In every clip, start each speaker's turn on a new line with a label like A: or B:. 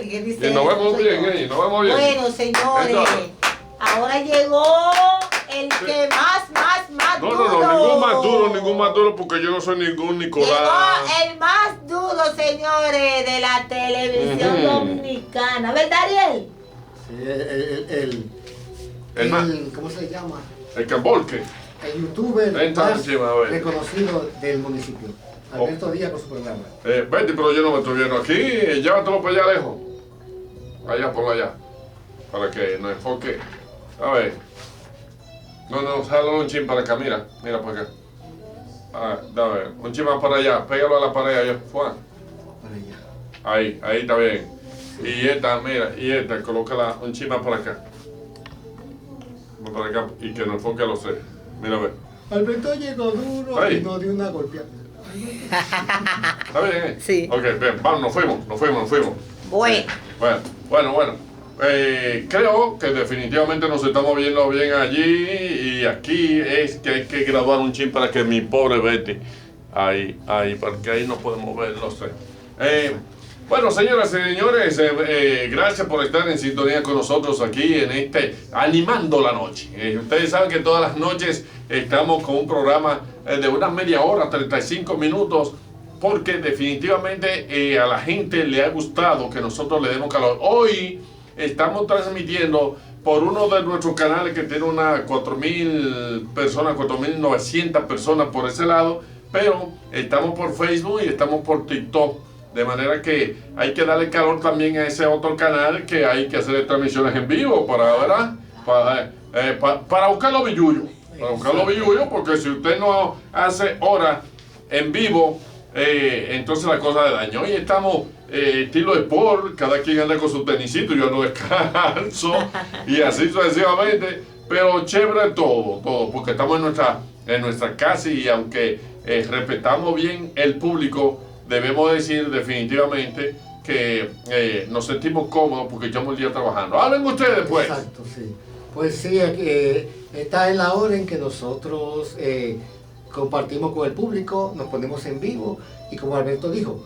A: Que dice,
B: Y nos vemos bien, nos vemos bien.
A: bueno, señores,
B: Entonces,
A: ahora llegó el que más
B: no,
A: duro.
B: ningún más duro, porque yo no soy ningún Nicolás.
A: Llegó el más duro, señores, de la televisión dominicana. ¿Verdad, Ariel?
C: Sí, ¿cómo se llama?
B: El Cambolque.
C: El youtuber
B: Entra
C: más
B: encima, a ver.
C: reconocido del municipio. Alberto Díaz con su programa.
B: Betty, pero yo no me estoy viendo aquí. Llévatelo para allá lejos. Allá, por allá. Para que nos enfoque. A ver. No, jalo un chin para acá, mira para acá. A ver, un chin más para allá, pégalo a la pared allá. Juan.
C: Para allá.
B: Ahí está bien. Y esta, colócala un chin más para acá. Más para acá y que nos enfoque a los tres. Mira a ver.
C: Alberto llegó duro
B: Ahí.
C: y no dio una golpeada.
B: ¿Está bien?
A: Sí.
B: Ok, bien, vamos, nos fuimos. Bueno. Creo que definitivamente nos estamos viendo bien allí y aquí es que hay que grabar un chin para que mi pobre Betty, ahí, porque ahí no podemos ver los tres. Bueno, señoras y señores, gracias por estar en sintonía con nosotros aquí en Animando la Noche. Ustedes saben que todas las noches estamos con un programa de una media hora, 35 minutos, porque definitivamente a la gente le ha gustado que nosotros le demos calor. Hoy estamos transmitiendo por uno de nuestros canales que tiene unas 4.000 personas, 4.900 personas por ese lado, pero estamos por Facebook y estamos por TikTok. De manera que hay que darle calor también a ese otro canal, que hay que hacer transmisiones en vivo ¿verdad? Para buscar los billullos. Porque si usted no hace horas en vivo, entonces la cosa de daño. Hoy estamos estilo sport, cada quien anda con su tenisito, yo no descanso, y así sucesivamente. Pero chévere todo, porque estamos en nuestra casa y aunque respetamos bien el público, debemos decir definitivamente que nos sentimos cómodos porque echamos el día trabajando. Hablen ustedes, pues.
C: Exacto, sí. Pues sí, está en la hora en que nosotros compartimos con el público, nos ponemos en vivo y como Alberto dijo,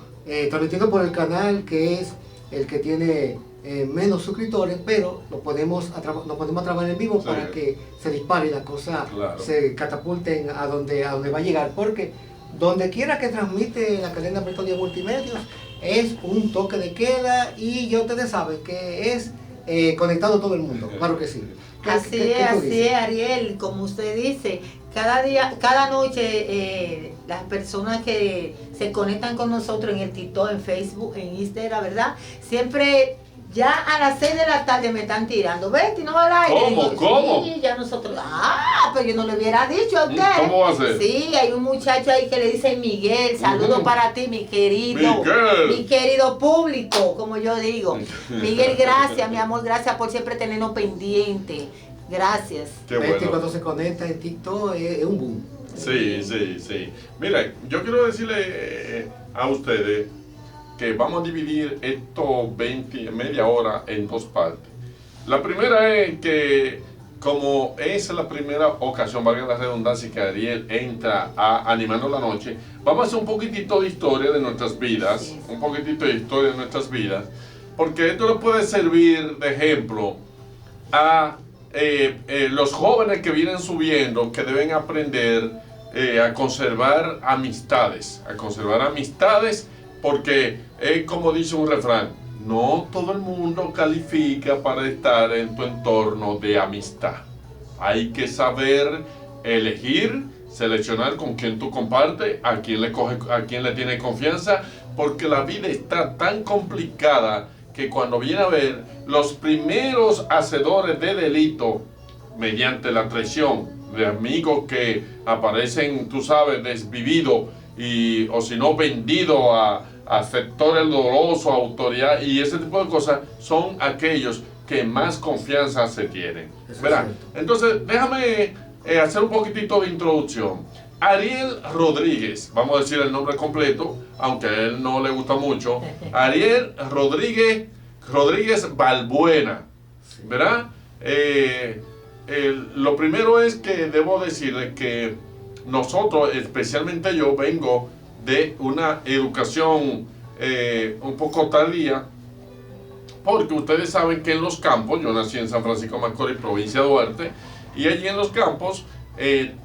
C: transmitiendo por el canal que es el que tiene menos suscriptores, pero nos podemos a trabajar en vivo, sí, para que se dispare y la cosa, claro, se catapulten a donde va a llegar, porque donde quiera que transmite la cadena Alberto Díaz Multimedios es un toque de queda y ya ustedes saben que es conectado todo el mundo, claro que sí.
A: Así es, Ariel, como usted dice, cada noche las personas que se conectan con nosotros en el TikTok, en Facebook, en Instagram, ¿verdad? Siempre ya a las 6 de la tarde me están tirando. Betty, no va al aire.
B: ¿Cómo?
A: Sí, ya nosotros. Pero yo no le hubiera dicho a usted.
B: ¿Cómo va a ser?
A: Sí, hay un muchacho ahí que le dice Miguel. Saludos para ti, mi querido.
B: Miguel.
A: Mi querido público, como yo digo. Miguel, gracias, mi amor. Gracias por siempre tenernos pendiente. Gracias.
B: Qué
C: Betty,
B: bueno.
C: cuando se conecta en TikTok es un boom.
B: Sí. Mira, yo quiero decirle a ustedes que vamos a dividir esto media hora en dos partes. La primera es que, como es la primera ocasión, valga la redundancia, que Ariel entra a Animando la Noche, vamos a hacer un poquitito de historia de nuestras vidas, sí, un poquitito de historia de nuestras vidas, porque esto le puede servir de ejemplo a los jóvenes que vienen subiendo, que deben aprender a conservar amistades, porque es como dice un refrán, no todo el mundo califica para estar en tu entorno de amistad. Hay que saber elegir, seleccionar con quién tú compartes, a quién le tiene confianza, porque la vida está tan complicada que cuando viene a ver los primeros hacedores de delito mediante la traición de amigos que aparecen, tú sabes, desvividos o si no vendidos a sectores dolorosos, a autoridad y ese tipo de cosas, son aquellos que más confianza se tienen. ¿Verdad? Entonces, déjame hacer un poquitito de introducción. Ariel Rodríguez, vamos a decir el nombre completo, aunque a él no le gusta mucho. Ariel Rodríguez Balbuena, ¿verdad? Lo primero es que debo decirle que nosotros, especialmente yo, vengo de una educación un poco tardía porque ustedes saben que en los campos, yo nací en San Francisco de Macorís, provincia de Duarte, y allí en los campos,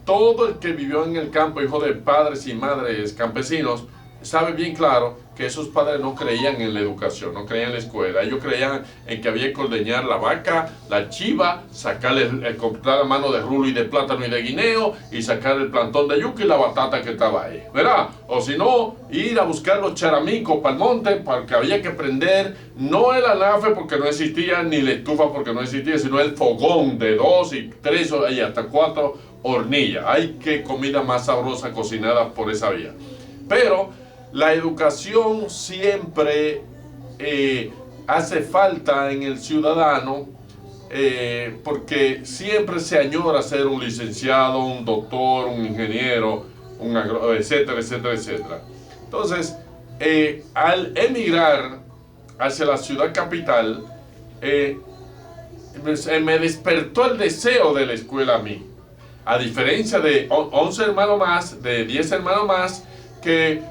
B: todo el que vivió en el campo, hijo de padres y madres campesinos, sabe bien claro que esos padres no creían en la educación, no creían en la escuela. Ellos creían en que había que ordeñar la vaca, la chiva, sacarle, comprar la mano de rulo y de plátano y de guineo, y sacar el plantón de yuca y la batata que estaba ahí, ¿verdad? O si no, ir a buscar los charamicos para el monte, porque había que prender, no el anafe porque no existía, ni la estufa porque no existía, sino el fogón de 2 y 3 y hasta 4 hornillas. Ay, qué comida más sabrosa cocinada por esa vía. Pero la educación siempre hace falta en el ciudadano, porque siempre se añora ser un licenciado, un doctor, un ingeniero, etcétera, etcétera, etcétera. Entonces, al emigrar hacia la ciudad capital, me despertó el deseo de la escuela a mí. A diferencia de 11 hermanos más, de 10 hermanos más, que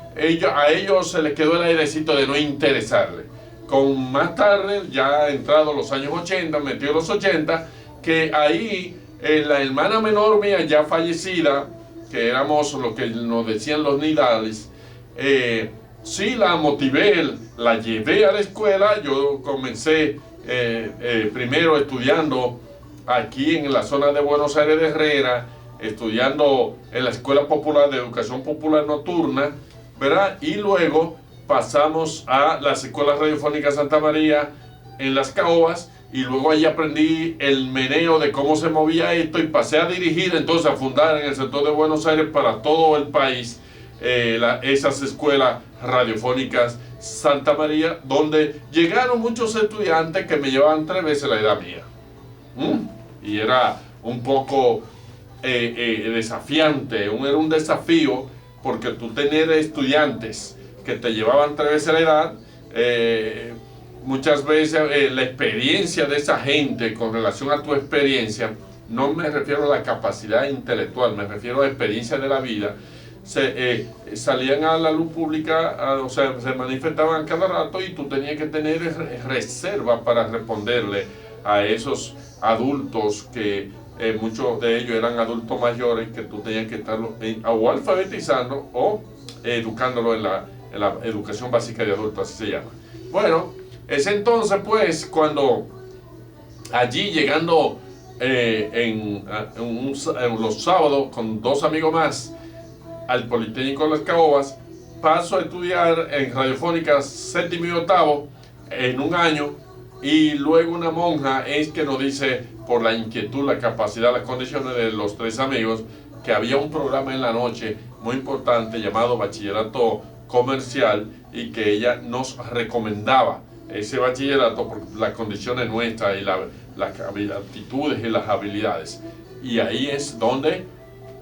B: a ellos se les quedó el airecito de no interesarle. Con más tarde, ya entrados los años 80, metidos los 80, que ahí la hermana menor mía ya fallecida, que éramos lo que nos decían los nidales, sí la motivé, la llevé a la escuela. Yo comencé primero estudiando aquí en la zona de Buenos Aires de Herrera, estudiando en la Escuela Popular de Educación Popular Nocturna, ¿verdad? Y luego pasamos a las escuelas radiofónicas Santa María en Las Caobas, y luego ahí aprendí el meneo de cómo se movía esto, y pasé a dirigir, entonces a fundar en el sector de Buenos Aires para todo el país esas escuelas radiofónicas Santa María, donde llegaron muchos estudiantes que me llevaban 3 veces la edad mía. Y era un poco desafiante, era un desafío, porque tú tener estudiantes que te llevaban 3 veces la edad, muchas veces la experiencia de esa gente con relación a tu experiencia, no me refiero a la capacidad intelectual, me refiero a la experiencia de la vida, salían a la luz pública, o sea, se manifestaban cada rato, y tú tenías que tener reserva para responderle a esos adultos que muchos de ellos eran adultos mayores, que tú tenías que estarlos o alfabetizando o educándolo en la educación básica de adultos, así se llama. Bueno, es entonces pues cuando allí llegando en los sábados con 2 amigos más al Politécnico de Las Caobas, paso a estudiar en radiofónicas 7º y 8º en un año, y luego una monja es que nos dice, por la inquietud, la capacidad, las condiciones de los 3 amigos, que había un programa en la noche muy importante llamado Bachillerato Comercial, y que ella nos recomendaba ese bachillerato por las condiciones nuestras y las aptitudes y las habilidades. Y ahí es donde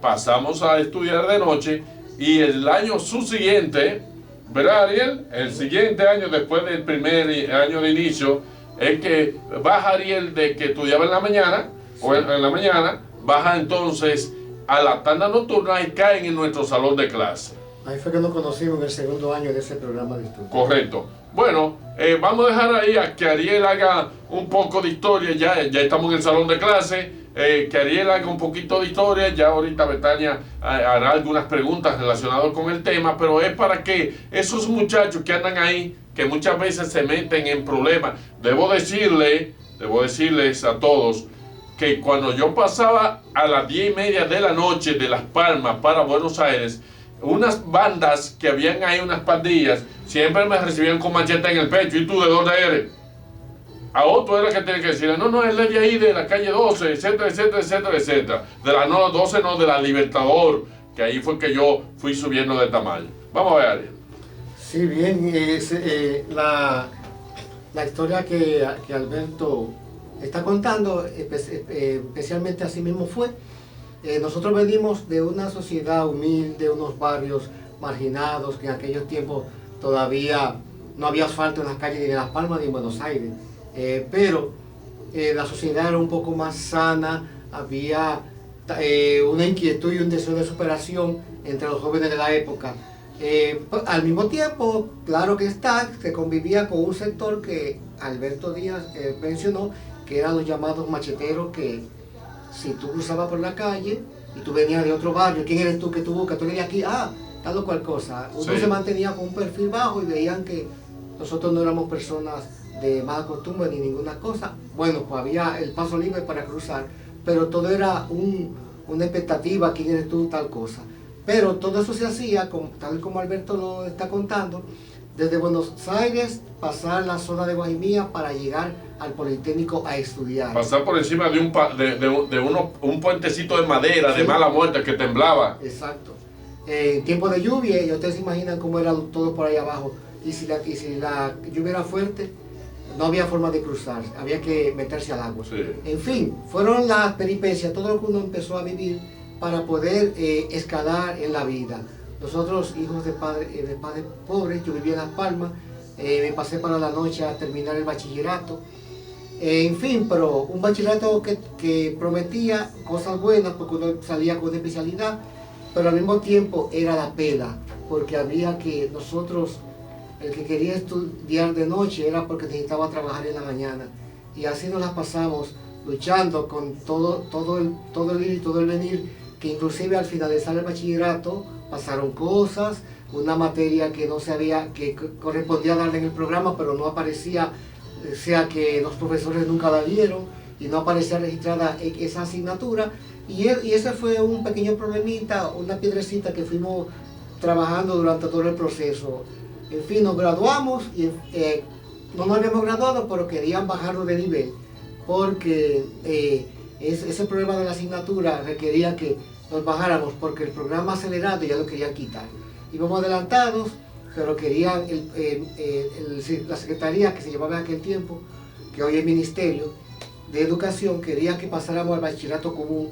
B: pasamos a estudiar de noche, y el año subsiguiente, ¿verdad, Ariel? El siguiente año, después del primer año de inicio, es que baja Ariel de que estudiaba en la mañana, o en la mañana, baja entonces a la tanda nocturna y caen en nuestro salón de clase.
C: Ahí fue que nos conocimos en el 2º año de ese programa de estudio.
B: Correcto. Bueno, vamos a dejar ahí a que Ariel haga un poco de historia. Ya estamos en el salón de clase. Que Ariel haga un poquito de historia. Ya ahorita Betania hará algunas preguntas relacionadas con el tema, pero es para que esos muchachos que andan ahí, que muchas veces se meten en problemas. Debo decirles a todos que cuando yo pasaba a las 10:30 de la noche de Las Palmas para Buenos Aires, unas bandas que habían ahí, unas pandillas, siempre me recibían con machete en el pecho. ¿Y tú de dónde eres? A otro era que tenía que decirle, no, él es de ahí, de la calle 12, etcétera, etcétera, etcétera, etcétera. De la 12, no, de la Libertador, que ahí fue que yo fui subiendo de tamaño. Vamos a ver, Ariel.
C: Sí, bien, la historia que Alberto está contando, especialmente así mismo fue. Nosotros venimos de una sociedad humilde, unos barrios marginados, que en aquellos tiempos todavía no había asfalto en las calles ni de Las Palmas ni en Buenos Aires. Pero la sociedad era un poco más sana, había una inquietud y un deseo de superación entre los jóvenes de la época. Al mismo tiempo, claro que se convivía con un sector que Alberto Díaz mencionó, que eran los llamados macheteros, que si tú cruzabas por la calle y tú venías de otro barrio, ¿quién eres tú que tú buscas? Tú eres de aquí, tal o cual cosa. Uno se mantenía con un perfil bajo y veían que nosotros no éramos personas de mala costumbre ni ninguna cosa. Bueno, pues había el paso libre para cruzar, pero todo era una expectativa, quién eres tú, tal cosa. Pero todo eso se hacía, tal como Alberto lo está contando, desde Buenos Aires, pasar la zona de Guajimía para llegar al Politécnico a estudiar.
B: Pasar por encima de un puentecito de madera, sí, de mala muerte que temblaba.
C: Exacto. En tiempo de lluvia, y ustedes se imaginan cómo era todo por ahí abajo. Y si la lluvia era fuerte, no había forma de cruzar, había que meterse al agua.
B: Sí.
C: En fin, fueron las peripecias, todo lo que uno empezó a vivir para poder escalar en la vida. Nosotros, hijos de padres pobres, yo vivía en Las Palmas, me pasé para la noche a terminar el bachillerato. En fin, pero un bachillerato que prometía cosas buenas porque uno salía con una especialidad, pero al mismo tiempo era la pela, porque había que nosotros, el que quería estudiar de noche era porque necesitaba trabajar en la mañana. Y así nos las pasamos luchando con todo el ir y todo el venir, que inclusive al finalizar el bachillerato pasaron cosas, una materia que no sabía que correspondía darle en el programa, pero no aparecía, o sea que los profesores nunca la dieron y no aparecía registrada esa asignatura. Y ese fue un pequeño problemita, una piedrecita que fuimos trabajando durante todo el proceso. En fin, nos graduamos y no nos habíamos graduado, pero querían bajarnos de nivel, porque ese problema de la asignatura requería que nos bajáramos, porque el programa acelerado ya lo querían quitar. Íbamos adelantados, pero querían la secretaría que se llevaba en aquel tiempo, que hoy es Ministerio de Educación, quería que pasáramos al bachillerato común,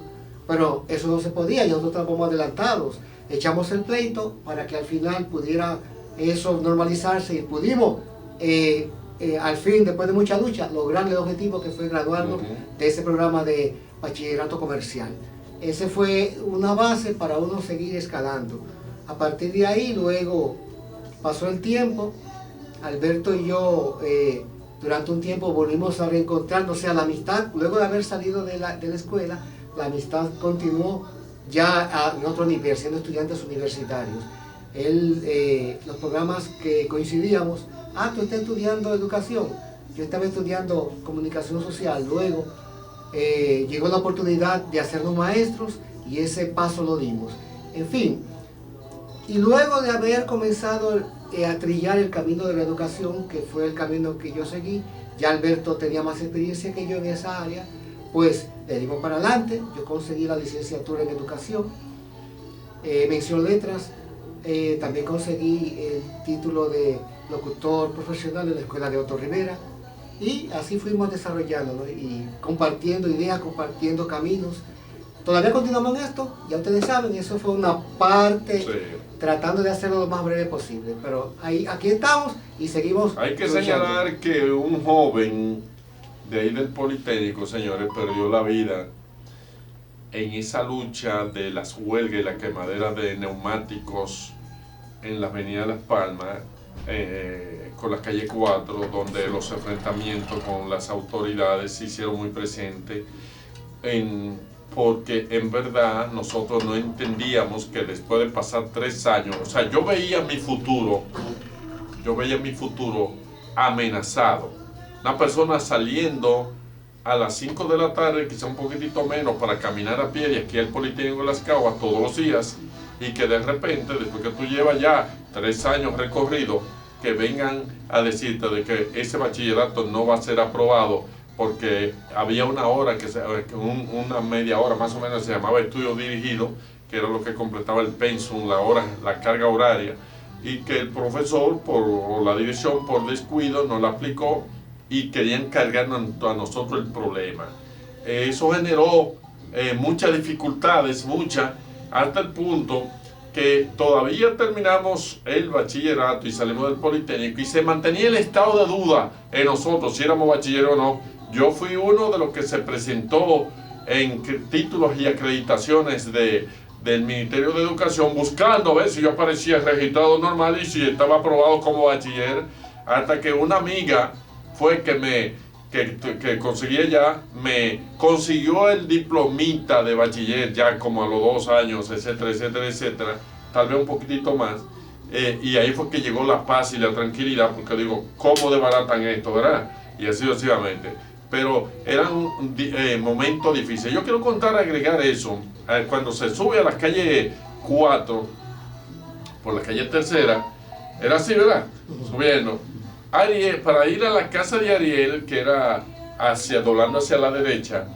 C: pero eso no se podía, ya nosotros estábamos adelantados. Echamos el pleito para que al final pudiera eso normalizarse y pudimos al fin, después de mucha lucha, lograr el objetivo que fue graduarnos de ese programa de bachillerato comercial. Ese fue una base para uno seguir escalando. A partir de ahí, luego pasó el tiempo, Alberto y yo durante un tiempo volvimos a reencontrarnos, o sea, la amistad, luego de haber salido de la escuela, la amistad continuó ya en otro nivel, siendo estudiantes universitarios. Los programas que coincidíamos, tú estás estudiando educación, yo estaba estudiando comunicación social, luego llegó la oportunidad de hacernos maestros y ese paso lo dimos. En fin, y luego de haber comenzado a trillar el camino de la educación, que fue el camino que yo seguí, ya Alberto tenía más experiencia que yo en esa área, pues le dimos para adelante. Yo conseguí la licenciatura en educación, mención letras, también conseguí el título de locutor profesional en la escuela de Otto Rivera, y así fuimos desarrollando, ¿no? Y compartiendo ideas, compartiendo caminos. Todavía continuamos en esto, ya ustedes saben, eso fue una parte, sí, tratando de hacerlo lo más breve posible, pero aquí estamos y seguimos.
B: Hay que señalar que un joven de ahí del Politécnico, señores, perdió la vida en esa lucha de las huelgas y la quemadera de neumáticos en la avenida Las Palmas, con la calle 4, donde los enfrentamientos con las autoridades se hicieron muy presentes, porque en verdad nosotros no entendíamos que después de pasar 3 años, o sea, yo veía mi futuro amenazado. Una persona saliendo a las 5 de la tarde, quizá un poquitito menos, para caminar a pie de aquí al Politécnico de Las Caguas todos los días, y que de repente, después que tú llevas ya 3 años recorrido, que vengan a decirte de que ese bachillerato no va a ser aprobado porque había una hora, una media hora más o menos, se llamaba estudio dirigido, que era lo que completaba el pensum, la carga horaria, y que el profesor o la dirección por descuido no la aplicó y querían cargarnos a nosotros el problema. Eso generó muchas dificultades, hasta el punto que todavía terminamos el bachillerato y salimos del Politécnico y se mantenía el estado de duda en nosotros si éramos bachilleros o no. Yo fui uno de los que se presentó en títulos y acreditaciones del Ministerio de Educación buscando a ver si yo aparecía registrado normal y si estaba aprobado como bachiller, hasta que una amiga fue que conseguí ella, me consiguió el diplomita de bachiller ya como a los 2 años, etcétera, etcétera, etcétera, tal vez un poquitito más, y ahí fue que llegó la paz y la tranquilidad, porque digo, ¿cómo desbaratan esto, verdad? Y así sucesivamente. Pero eran momentos difíciles. Yo quiero agregar eso, cuando se sube a la calle 4, por la calle Tercera, era así, ¿verdad? Subiendo. Ariel, para ir a la casa de Ariel, que era doblando hacia la derecha,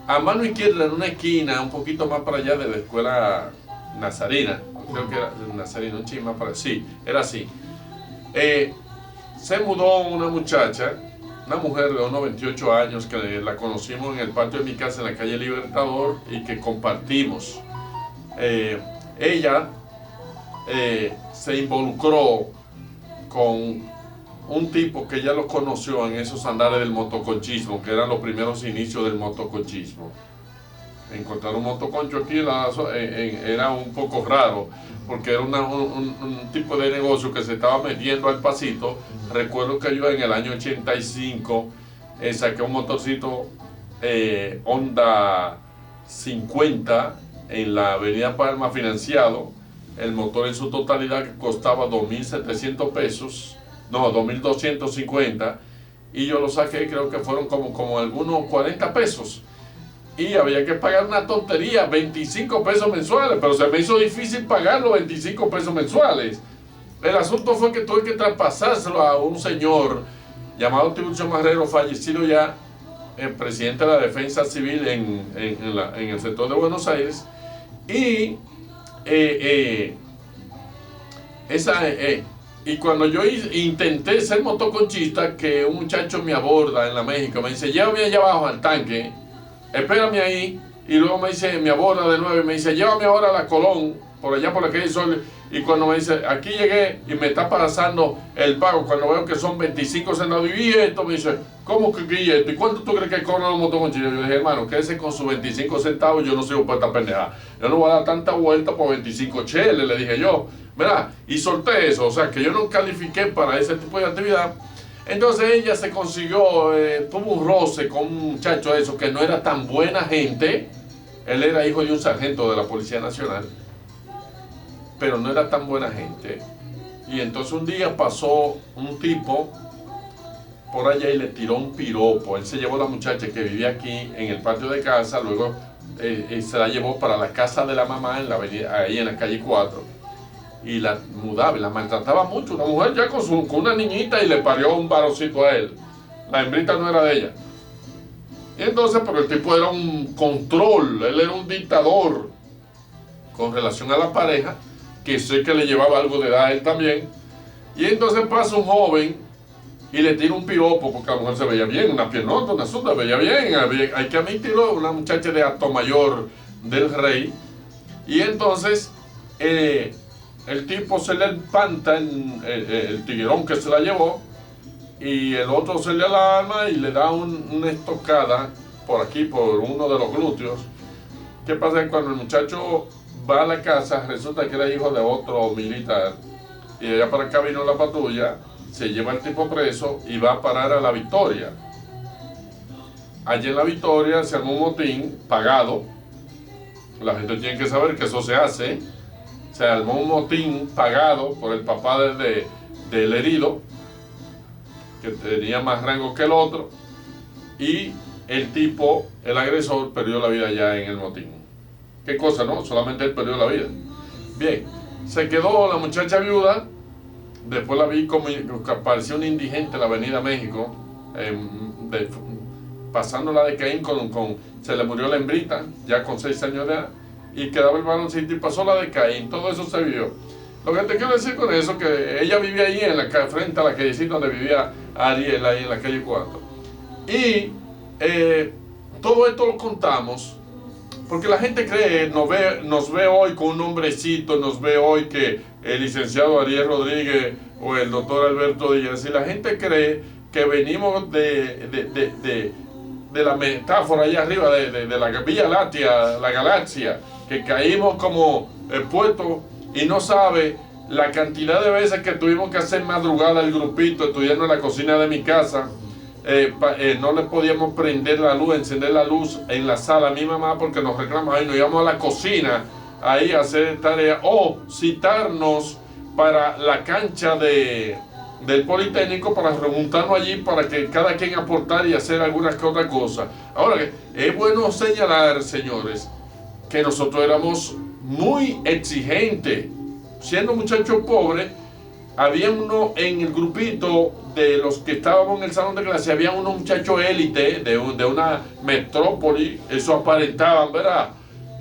B: a mano izquierda en una esquina, un poquito más para allá de la escuela Nazarina, creo que era Nazarina, un chisme más para allá, sí, era así. Se mudó una muchacha, una mujer de unos 28 años, que la conocimos en el patio de mi casa en la calle Libertador y que compartimos. Ella se involucró con un tipo que ella lo conoció en esos andares del motoconchismo, que eran los primeros inicios del motoconchismo. Encontrar un motoconcho aquí era un poco raro, porque era un tipo de negocio que se estaba metiendo al pasito. Recuerdo que yo en el año 85 saqué un motorcito Honda 50 en la avenida Palma financiado. El motor en su totalidad que costaba 2.700 pesos, no, 2.250, y yo lo saqué, creo que fueron como algunos 40 pesos. Y había que pagar una tontería, 25 pesos mensuales, pero se me hizo difícil pagar los 25 pesos mensuales. El asunto fue que tuve que traspasárselo a un señor llamado Tiburcio Marrero, fallecido ya, el presidente de la Defensa Civil en el sector de Buenos Aires. Y y cuando yo intenté ser motoconchista, que un muchacho me aborda en la México, me dice, llévame allá abajo al tanque, espérame ahí, y luego me aborda de nuevo y me dice, llévame ahora a la Colón, por allá por la calle Sol, y cuando me dice, aquí llegué, y me está pasando el pago, cuando veo que son 25 centavos, y esto, me dice, ¿cómo que esto? ¿Y cuánto tú crees que cobran los motoconchistas? Yo le dije, hermano, quédese con sus 25 centavos, yo no soy para esta pendeja, yo no voy a dar tanta vuelta por 25 cheles, le dije yo, ¿verdad? Y solté eso, o sea, que yo no califiqué para ese tipo de actividad. Entonces ella se consiguió, tuvo un roce con un muchacho de eso que no era tan buena gente. Él era hijo de un sargento de la Policía Nacional, pero no era tan buena gente. Y entonces un día pasó un tipo por allá y le tiró un piropo. Él se llevó a la muchacha que vivía aquí en el patio de casa, luego se la llevó para la casa de la mamá en la avenida, ahí en la calle 4. Y la mudaba y la maltrataba mucho. Una mujer ya con una niñita y le parió un varoncito a él. La hembrita no era de ella. Y entonces, pero el tipo era un control, él era un dictador con relación a la pareja, que sé que le llevaba algo de edad a él también. Y entonces pasa un joven y le tira un piropo, porque la mujer se veía bien, una piernota, una azul, se veía bien, hay que admitirlo, una muchacha de acto mayor del rey. Y entonces el tipo se le espanta, el tiguerón que se la llevó, y el otro se le alarma y le da una estocada por aquí, por uno de los glúteos. ¿Qué pasa? Cuando el muchacho va a la casa, resulta que era hijo de otro militar, y allá para acá vino la patrulla, se lleva el tipo preso y va a parar a La Victoria. Allí en La Victoria se armó un motín pagado. La gente tiene que saber que eso se hace. Se armó un motín pagado por el papá del herido, que tenía más rango que el otro, y el tipo, el agresor, perdió la vida ya en el motín. ¿Qué cosa, no? Solamente él perdió la vida. Bien, se quedó la muchacha viuda. Después la vi como parecía un indigente en la avenida México, pasándola de Caín se le murió la hembrita, ya con 6 años de edad, y quedaba el varoncito y pasó la de Caín. Todo eso se vio. Lo que te quiero decir con eso, que ella vivía ahí frente a la callecita donde vivía Ariel, ahí en la calle 4. Y todo esto lo contamos porque la gente cree, nos ve hoy con un nombrecito, nos ve hoy que el licenciado Ariel Rodríguez o el doctor Alberto Díaz, y la gente cree que venimos de la metáfora allá arriba, de la Vía Láctea, la galaxia, que caímos como puestos, y no sabe la cantidad de veces que tuvimos que hacer madrugada el grupito estudiando en la cocina de mi casa, no le podíamos prender la luz, encender la luz en la sala a mi mamá porque nos reclamaba y nos íbamos a la cocina ahí a hacer tarea o citarnos para la cancha del Politécnico para remontarnos allí para que cada quien aportara y hacer algunas que otras cosas. Ahora, es bueno señalar, señores, que nosotros éramos muy exigentes. Siendo muchachos pobres, había uno en el grupito de los que estábamos en el salón de clase, había unos muchachos élite de una metrópoli, eso aparentaban, ¿verdad?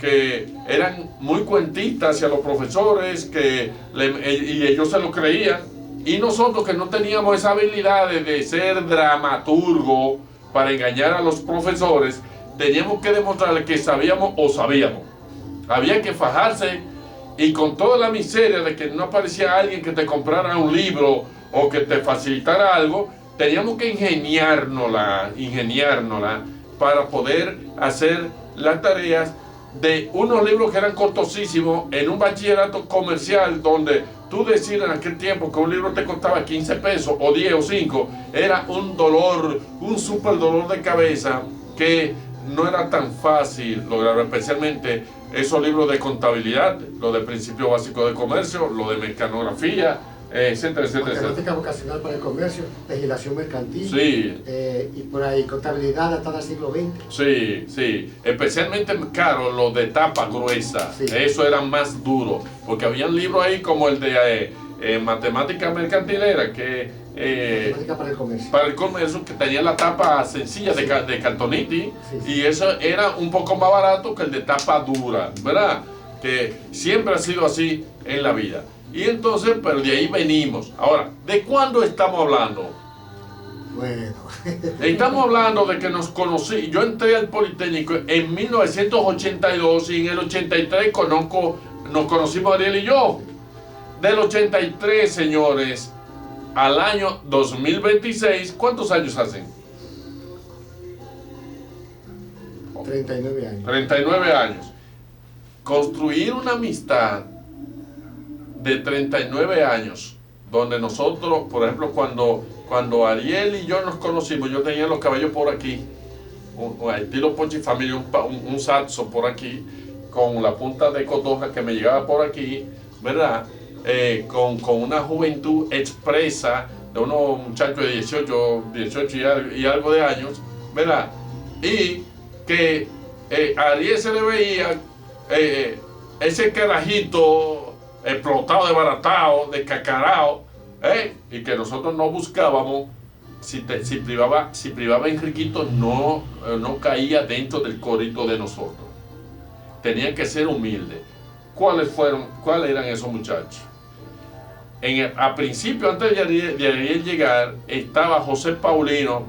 B: Que eran muy cuentistas hacia los profesores, y ellos se lo creían. Y nosotros que no teníamos esa habilidad de ser dramaturgo para engañar a los profesores, teníamos que demostrarles que sabíamos o sabíamos. Había que fajarse y con toda la miseria de que no aparecía alguien que te comprara un libro o que te facilitara algo, teníamos que ingeniárnosla para poder hacer las tareas de unos libros que eran costosísimos en un bachillerato comercial donde tú decir en aquel tiempo que un libro te costaba 15 pesos o 10 o 5 era un dolor, un súper dolor de cabeza que no era tan fácil lograr, especialmente esos libros de contabilidad, lo de principio básico de comercio, lo de mecanografía, etcétera, etcétera.
C: Matemática vocacional para el comercio, legislación mercantil,
B: sí.
C: Y por ahí contabilidad hasta el siglo XX.
B: Sí, sí, especialmente caro los de tapa gruesa, sí. Eso era más duro, porque habían libros ahí como el de matemática mercantilera,
C: matemática
B: para el comercio, que tenía la tapa sencilla, sí. de cartonitis, sí, sí. Y eso era un poco más barato que el de tapa dura, ¿verdad? Que siempre ha sido así en la vida. Y entonces, pero de ahí venimos. Ahora, ¿de cuándo estamos hablando?
C: Bueno.
B: Estamos hablando de que nos conocí. Yo entré al Politécnico en 1982 y en el 83 nos conocimos Ariel y yo. Del 83, señores, al año 2026, ¿cuántos años hacen?
C: 39 años.
B: 39 años. Construir una amistad de 39 años, donde nosotros, por ejemplo, cuando Ariel y yo nos conocimos, yo tenía los cabellos por aquí, estilo Pochi Familia, un saxo por aquí, con la punta de cotorra que me llegaba por aquí, ¿verdad? Con una juventud expresa de unos muchachos de 18 y algo de años, ¿verdad? Y que a Ariel se le veía ese carajito explotado, desbaratado, descacarado, y que nosotros no buscábamos, si privaba Enriquito, no caía dentro del corito de nosotros. Tenían que ser humildes. ¿Cuáles eran esos muchachos? A principio, antes de Ariel llegar, estaba José Paulino,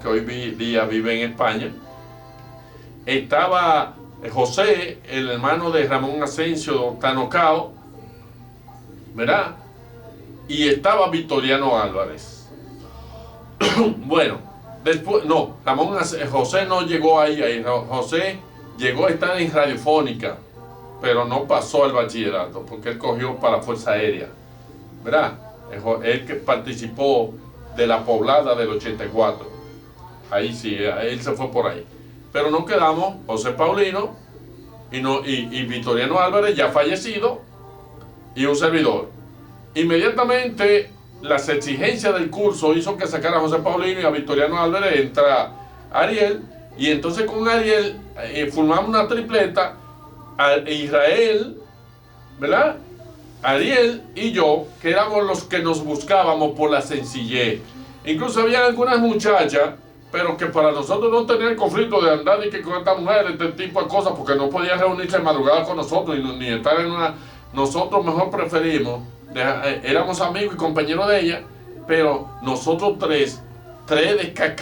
B: que hoy día vive en España. Estaba José, el hermano de Ramón Asensio Tanocao, ¿verdad? Y estaba Victoriano Álvarez. Bueno, después, no, José no llegó ahí. José llegó a estar en Radiofónica, pero no pasó al bachillerato, porque él cogió para la Fuerza Aérea, ¿verdad? Él que participó de la poblada del 84. Ahí sí, él se fue por ahí. Pero nos quedamos José Paulino y Victoriano Álvarez, ya fallecido, y un servidor. Inmediatamente las exigencias del curso hizo que sacara a José Paulino y a Victoriano Álvarez, entra Ariel, y entonces con Ariel formamos una tripleta, Israel, ¿verdad? Ariel y yo, que éramos los que nos buscábamos por la sencillez. Incluso había algunas muchachas, pero que para nosotros no tener el conflicto de andar y que con esta mujer, este tipo de cosas, porque no podían reunirse en madrugada con nosotros ni estar en una... Nosotros mejor preferimos, éramos amigos y compañeros de ella, pero nosotros tres descacados.